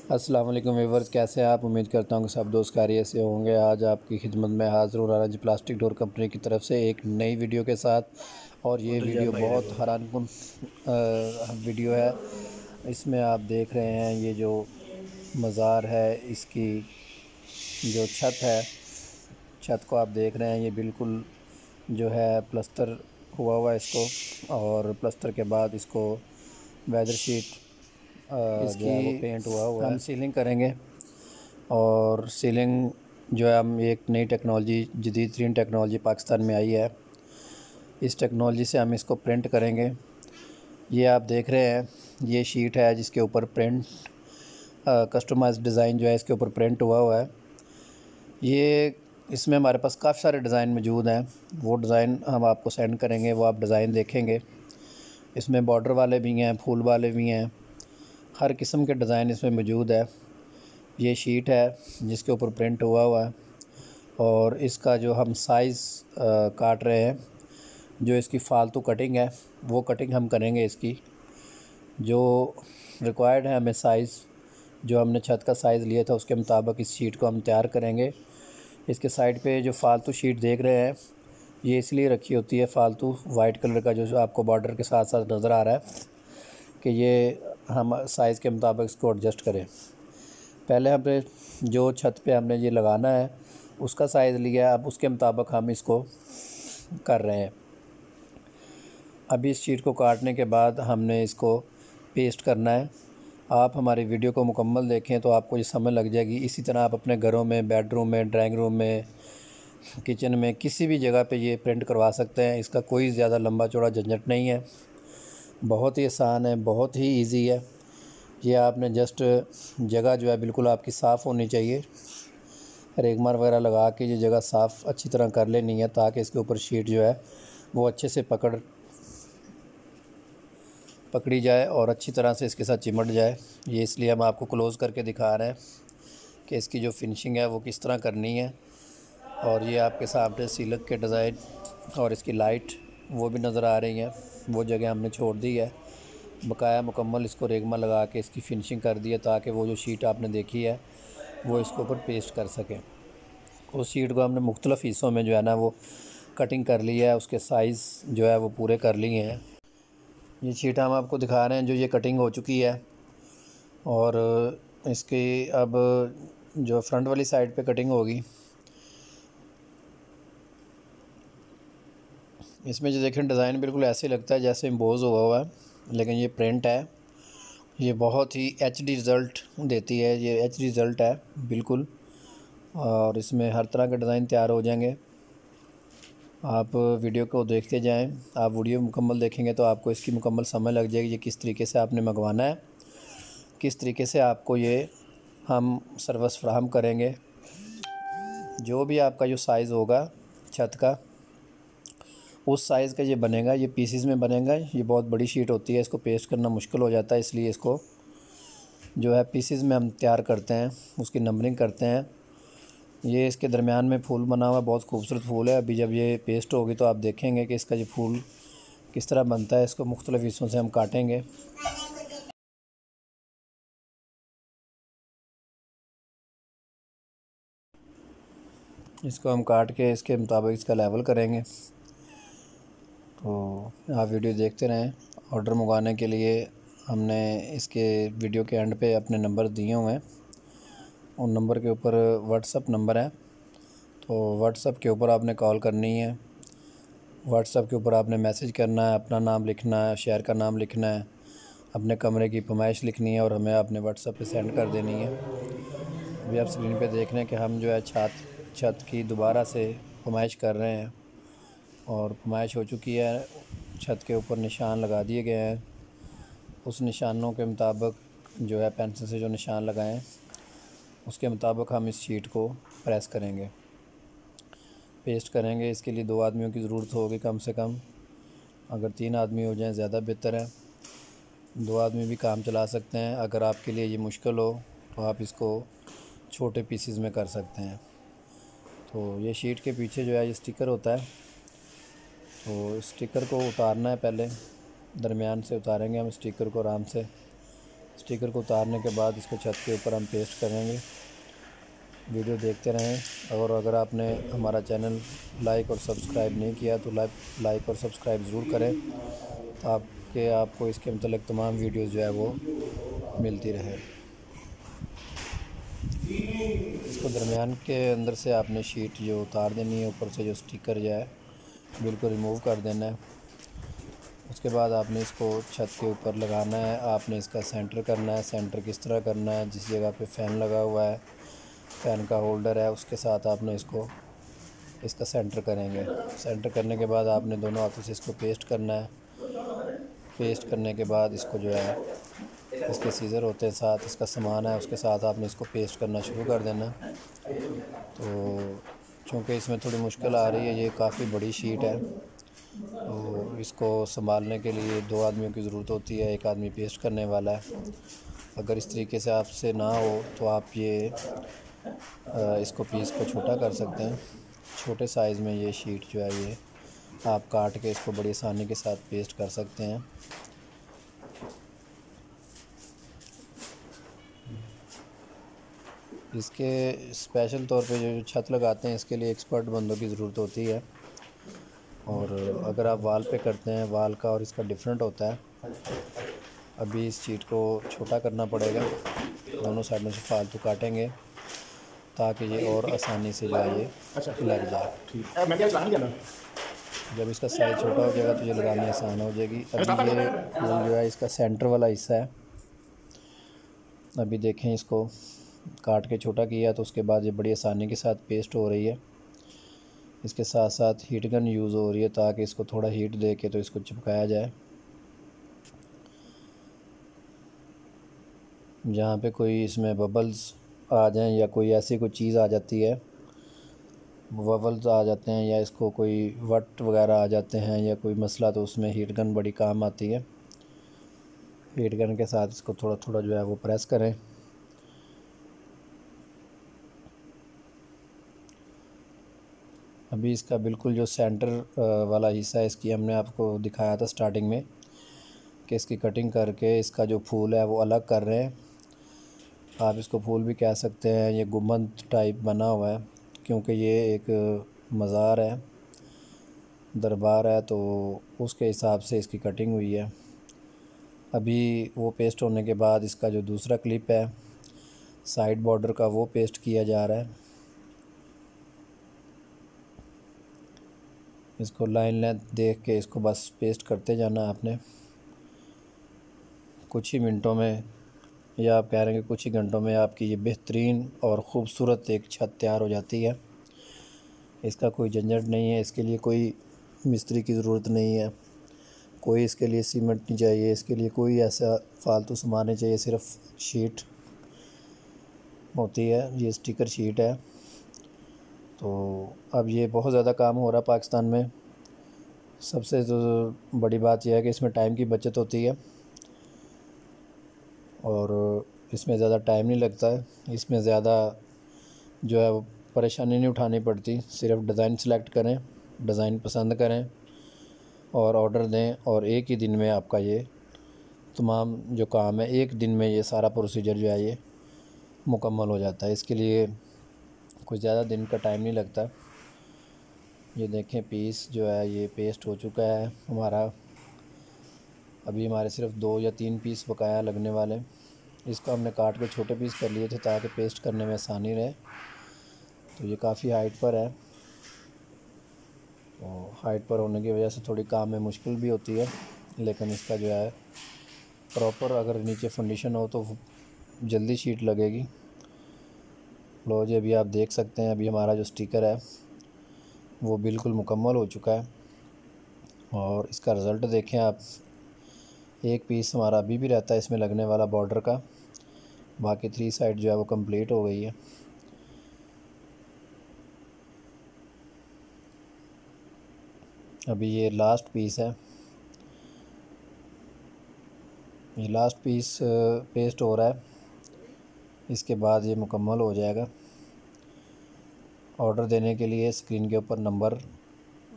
अस्सलाम वालेकुम व्यूअर्स, कैसे हैं आप। उम्मीद करता हूँ कि सब दोस्त खैरियत से होंगे। आज आपकी खिदमत में हाज़िर हूँ राना जी प्लास्टिक डोर कंपनी की तरफ से एक नई वीडियो के साथ। और ये वीडियो बहुत हैरानकुन वीडियो है। इसमें आप देख रहे हैं ये जो मज़ार है, इसकी जो छत है, छत को आप देख रहे हैं, ये बिल्कुल जो है प्लस्तर हुआ है इसको। और प्लस्तर के बाद इसको वेदर शीट जो है वो पेंट हुआ है। हम सीलिंग करेंगे और सीलिंग जो है हम एक नई टेक्नोलॉजी, जदीद तरीन टेक्नोलॉजी पाकिस्तान में आई है, इस टेक्नोलॉजी से हम इसको प्रिंट करेंगे। ये आप देख रहे हैं, ये शीट है जिसके ऊपर प्रिंट कस्टमाइज्ड डिज़ाइन जो है इसके ऊपर प्रिंट हुआ है। ये इसमें हमारे पास काफ़ी सारे डिज़ाइन मौजूद हैं, वो डिज़ाइन हम आपको सेंड करेंगे, वो आप डिज़ाइन देखेंगे। इसमें बॉर्डर वाले भी हैं, फूल वाले भी हैं, हर किस्म के डिज़ाइन इसमें मौजूद है। ये शीट है जिसके ऊपर प्रिंट हुआ है और इसका जो हम साइज़ काट रहे हैं, जो इसकी फ़ालतू कटिंग है वो कटिंग हम करेंगे। इसकी जो रिक्वायर्ड है हमें साइज़, जो हमने छत का साइज़ लिया था उसके मुताबिक इस शीट को हम तैयार करेंगे। इसके साइड पे जो फ़ालतू शीट देख रहे हैं, ये इसलिए रखी होती है फ़ालतू वाइट कलर का, जो आपको बॉर्डर के साथ साथ नज़र आ रहा है, कि ये हम साइज़ के मुताबिक इसको एडजस्ट करें। पहले हमने जो छत पे हमने ये लगाना है उसका साइज़ लिया, अब उसके मुताबिक हम इसको कर रहे हैं। अभी इस शीट को काटने के बाद हमने इसको पेस्ट करना है। आप हमारी वीडियो को मुकम्मल देखें तो आपको ये समझ लग जाएगी। इसी तरह आप अपने घरों में, बेडरूम में, ड्राइंग रूम में, किचन में, किसी भी जगह पे ये प्रिंट करवा सकते हैं। इसका कोई ज़्यादा लंबा चौड़ा झंझट नहीं है, बहुत ही आसान है, बहुत ही ईजी है। ये आपने जस्ट जगह जो है बिल्कुल आपकी साफ़ होनी चाहिए, रेगमार वगैरह लगा के ये जगह साफ़ अच्छी तरह कर लेनी है, ताकि इसके ऊपर शीट जो है वो अच्छे से पकड़ी जाए और अच्छी तरह से इसके साथ चिमट जाए। ये इसलिए हम आपको क्लोज़ करके दिखा रहे हैं कि इसकी जो फिनिशिंग है वो किस तरह करनी है। और ये आपके सामने सीलिंग के डिज़ाइन और इसकी लाइट वो भी नज़र आ रही हैं, वो जगह हमने छोड़ दी है। बकाया मुकम्मल इसको रेगमा लगा के इसकी फिनिशिंग कर दी है, ताकि वो जो शीट आपने देखी है वो इसके ऊपर पेस्ट कर सकें। उस शीट को हमने मुख्तलिफ़ हिस्सों में जो है ना वो कटिंग कर ली है, उसके साइज़ जो है वो पूरे कर लिए हैं। ये शीट हम आपको दिखा रहे हैं जो ये कटिंग हो चुकी है। और इसकी अब जो फ्रंट वाली साइड पे कटिंग होगी, इसमें जो देखें डिज़ाइन बिल्कुल ऐसे लगता है जैसे एम्बोज़ हुआ है, लेकिन ये प्रिंट है। ये बहुत ही एचडी रिज़ल्ट देती है, ये एचडी रिज़ल्ट है बिल्कुल। और इसमें हर तरह के डिज़ाइन तैयार हो जाएंगे। आप वीडियो को देखते जाएं, आप वीडियो मुकम्मल देखेंगे तो आपको इसकी मुकम्मल समझ लग जाएगी ये किस तरीके से आपने मंगवाना है, किस तरीके से आपको ये हम सर्विस फ्राहम करेंगे। जो भी आपका जो साइज़ होगा छत का, उस साइज़ का ये बनेगा। ये पीसीज में बनेगा। ये बहुत बड़ी शीट होती है, इसको पेस्ट करना मुश्किल हो जाता है, इसलिए इसको जो है पीसीज में हम तैयार करते हैं, उसकी नंबरिंग करते हैं। ये इसके दरमियान में फूल बना हुआ, बहुत खूबसूरत फूल है। अभी जब ये पेस्ट होगी तो आप देखेंगे कि इसका ये फूल किस तरह बनता है। इसको मुख्तलिफ़ हिस्सों से हम काटेंगे। इसको हम काट के इसके मुताबिक इसका लेवल करेंगे। तो आप वीडियो देखते रहें। ऑर्डर मंगवाने के लिए हमने इसके वीडियो के एंड पे अपने नंबर दिए हुए हैं, उन नंबर के ऊपर व्हाट्सअप नंबर है, तो व्हाट्सअप के ऊपर आपने कॉल करनी है। व्हाट्सअप के ऊपर आपने मैसेज करना है, अपना नाम लिखना है, शहर का नाम लिखना है, अपने कमरे की फरमाइश लिखनी है और हमें आपने व्हाट्सअप पे सेंड कर देनी है। अभी आप स्क्रीन पे देख रहे हैं कि हम जो है छत की दोबारा से फरमाइश कर रहे हैं और फरमाइश हो चुकी है। छत के ऊपर निशान लगा दिए गए हैं। उस निशानों के मुताबिक जो है पेंसिल से जो निशान लगाएं, उसके मुताबिक हम इस शीट को प्रेस करेंगे, पेस्ट करेंगे। इसके लिए 2 आदमियों की ज़रूरत होगी कम से कम। अगर 3 आदमी हो जाएं ज़्यादा बेहतर है। 2 आदमी भी काम चला सकते हैं। अगर आपके लिए ये मुश्किल हो तो आप इसको छोटे पीसेस में कर सकते हैं। तो ये शीट के पीछे जो है ये स्टिकर होता है, तो स्टिकर को उतारना है। पहले दरमियान से उतारेंगे हम स्टिकर को आराम से। स्टिकर को उतारने के बाद इसको छत के ऊपर हम पेस्ट करेंगे। वीडियो देखते रहें, और अगर आपने हमारा चैनल लाइक और सब्सक्राइब नहीं किया तो लाइक और सब्सक्राइब ज़रूर करें, ताकि आपको इसके मतलब तमाम वीडियोज़ जो है वो मिलती रहे। इसको दरमियान के अंदर से आपने शीट जो उतार देनी है, ऊपर से जो स्टिकर जो है बिल्कुल रिमूव कर देना है। उसके बाद आपने इसको छत के ऊपर लगाना है। आपने इसका सेंटर करना है। सेंटर किस तरह करना है, जिस जगह पे फ़ैन लगा हुआ है, फ़ैन का होल्डर है, उसके साथ आपने इसका सेंटर करेंगे। सेंटर करने के बाद आपने दोनों हाथों से इसको पेस्ट करना है। पेस्ट करने के बाद इसको जो है, इसके सीज़र होते हैं, साथ इसका सामान है, उसके साथ आपने इसको पेस्ट करना शुरू कर देना। तो चूँकि इसमें थोड़ी मुश्किल आ रही है, ये काफ़ी बड़ी शीट है, तो इसको संभालने के लिए 2 आदमियों की ज़रूरत होती है। एक आदमी पेस्ट करने वाला है। अगर इस तरीके से आपसे ना हो तो आप इसको पीस को छोटा कर सकते हैं। छोटे साइज़ में ये शीट जो है ये आप काट के इसको बड़ी आसानी के साथ पेस्ट कर सकते हैं। इसके स्पेशल तौर पे जो छत लगाते हैं, इसके लिए एक्सपर्ट बंदों की ज़रूरत होती है, और अगर आप वाल पे करते हैं, वाल का और इसका डिफरेंट होता है। अभी इस शीट को छोटा करना पड़ेगा, दोनों साइडों से फालतू काटेंगे ताकि ये और आसानी से जो है ये लग जाए। जब इसका साइज़ छोटा हो जाएगा तो ये लगानी आसान हो जाएगी। अभी ये फूल जो है इसका सेंटर वाला हिस्सा है। अभी देखें, इसको काट के छोटा किया तो उसके बाद ये बड़ी आसानी के साथ पेस्ट हो रही है। इसके साथ साथ हीट गन यूज़ हो रही है ताकि इसको थोड़ा हीट दे के तो इसको चिपकाया जाए। जहाँ पे कोई इसमें बबल्स आ जाएं या कोई ऐसी कोई चीज़ आ जाती है, बबल्स आ जाते हैं, या इसको कोई वट वगैरह आ जाते हैं या कोई मसला, तो उसमें हीट गन बड़ी काम आती है। हीट गन के साथ इसको थोड़ा थोड़ा जो है वो प्रेस करें। अभी इसका बिल्कुल जो सेंटर वाला हिस्सा है, इसकी हमने आपको दिखाया था स्टार्टिंग में कि इसकी कटिंग करके इसका जो फूल है वो अलग कर रहे हैं। आप इसको फूल भी कह सकते हैं। ये गुंबद टाइप बना हुआ है क्योंकि ये एक मज़ार है, दरबार है, तो उसके हिसाब से इसकी कटिंग हुई है। अभी वो पेस्ट होने के बाद इसका जो दूसरा क्लिप है साइड बॉर्डर का, वो पेस्ट किया जा रहा है। इसको लाइन लेंथ देख के इसको बस पेस्ट करते जाना आपने। कुछ ही मिनटों में, या आप कह रहे हैं कि कुछ ही घंटों में, आपकी ये बेहतरीन और ख़ूबसूरत एक छत तैयार हो जाती है। इसका कोई झंझट नहीं है, इसके लिए कोई मिस्त्री की ज़रूरत नहीं है, कोई इसके लिए सीमेंट नहीं चाहिए, इसके लिए कोई ऐसा फालतू सामान नहीं चाहिए। सिर्फ शीट होती है, ये स्टिकर शीट है। तो अब ये बहुत ज़्यादा काम हो रहा है पाकिस्तान में। सबसे जो बड़ी बात यह है कि इसमें टाइम की बचत होती है और इसमें ज़्यादा टाइम नहीं लगता है। इसमें ज़्यादा जो है वो परेशानी नहीं उठानी पड़ती। सिर्फ डिज़ाइन सेलेक्ट करें, डिज़ाइन पसंद करें और ऑर्डर दें, और एक ही दिन में आपका ये तमाम जो काम है, एक दिन में ये सारा प्रोसीजर जो है ये मुकम्मल हो जाता है। इसके लिए कुछ ज़्यादा दिन का टाइम नहीं लगता। ये देखें, पीस जो है ये पेस्ट हो चुका है हमारा। अभी हमारे सिर्फ 2 या 3 पीस बकाया लगने वाले। इसको हमने काट के छोटे पीस कर लिए थे ताकि पेस्ट करने में आसानी रहे। तो ये काफ़ी हाइट पर है, तो हाइट पर होने की वजह से थोड़ी काम में मुश्किल भी होती है, लेकिन इसका जो है प्रॉपर अगर नीचे फंडिशन हो तो जल्दी शीट लगेगी। लो जी, अभी आप देख सकते हैं, अभी हमारा जो स्टिकर है वो बिल्कुल मुकम्मल हो चुका है और इसका रिज़ल्ट देखें आप। एक पीस हमारा अभी भी रहता है इसमें लगने वाला बॉर्डर का, बाकी 3 साइड जो है वो कंप्लीट हो गई है। अभी ये लास्ट पीस है, ये लास्ट पीस पेस्ट हो रहा है। इसके बाद ये मुकम्मल हो जाएगा। ऑर्डर देने के लिए स्क्रीन के ऊपर नंबर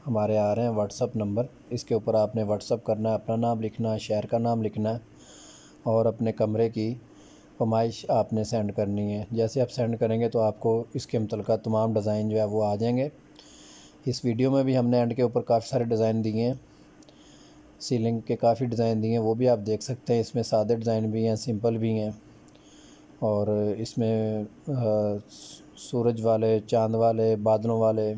हमारे आ रहे हैं, व्हाट्सअप नंबर। इसके ऊपर आपने व्हाट्सअप करना है, अपना नाम लिखना है, शहर का नाम लिखना है और अपने कमरे की फरमाइश आपने सेंड करनी है। जैसे आप सेंड करेंगे तो आपको इसके मुतल्लिक़ तमाम डिज़ाइन जो है वो आ जाएंगे। इस वीडियो में भी हमने एंड के ऊपर काफ़ी सारे डिज़ाइन दिए हैं, सीलिंग के काफ़ी डिज़ाइन दिए हैं, वो भी आप देख सकते हैं। इसमें सादे डिज़ाइन भी हैं, सिंपल भी हैं, और इसमें सूरज वाले, चाँद वाले, बादलों वाले,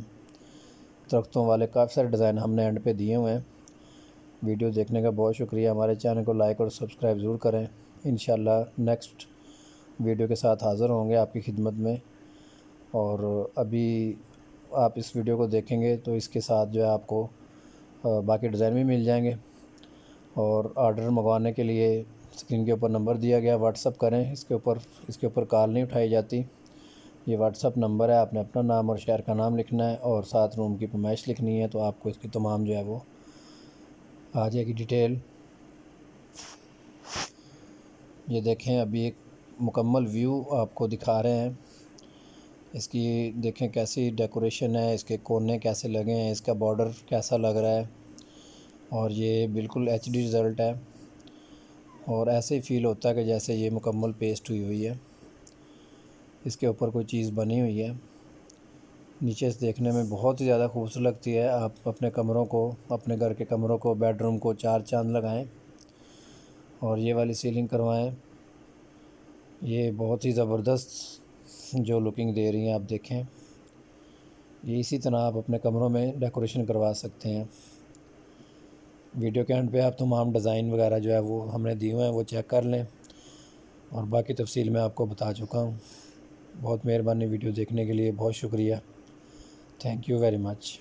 दरख्तों वाले काफ़ी सारे डिज़ाइन हमने एंड पे दिए हुए हैं। वीडियो देखने का बहुत शुक्रिया। हमारे चैनल को लाइक और सब्सक्राइब ज़रूर करें। इंशाल्लाह नेक्स्ट वीडियो के साथ हाज़िर होंगे आपकी खिदमत में। और अभी आप इस वीडियो को देखेंगे तो इसके साथ जो है आपको बाकी डिज़ाइन भी मिल जाएंगे। और ऑर्डर मंगवाने के लिए स्क्रीन के ऊपर नंबर दिया गया, व्हाट्सअप करें। इसके ऊपर कॉल नहीं उठाई जाती। ये व्हाट्सअप नंबर है, आपने अपना नाम और शहर का नाम लिखना है और 7 रूम की फरमाइश लिखनी है, तो आपको इसकी तमाम जो है वो आ जाएगी डिटेल। ये देखें, अभी एक मुकम्मल व्यू आपको दिखा रहे हैं। इसकी देखें कैसी डेकोरेशन है, इसके कोने कैसे लगे हैं, इसका बॉर्डर कैसा लग रहा है, और ये बिल्कुल HD रिज़ल्ट है। और ऐसे ही फ़ील होता है कि जैसे ये मुकम्मल पेस्ट हुई है, इसके ऊपर कोई चीज़ बनी हुई है। नीचे से देखने में बहुत ही ज़्यादा खूबसूरत लगती है। आप अपने कमरों को, अपने घर के कमरों को, बेडरूम को 4 चाँद लगाएं और ये वाली सीलिंग करवाएं। ये बहुत ही ज़बरदस्त जो लुकिंग दे रही हैं, आप देखें। ये इसी तरह आप अपने कमरों में डेकोरेशन करवा सकते हैं। वीडियो के एंड पे आप तमाम डिज़ाइन वगैरह जो है वो हमने दिए हुए हैं, वो चेक कर लें, और बाकी तफसील मैं आपको बता चुका हूँ। बहुत मेहरबानी वीडियो देखने के लिए, बहुत शुक्रिया। Thank you very much.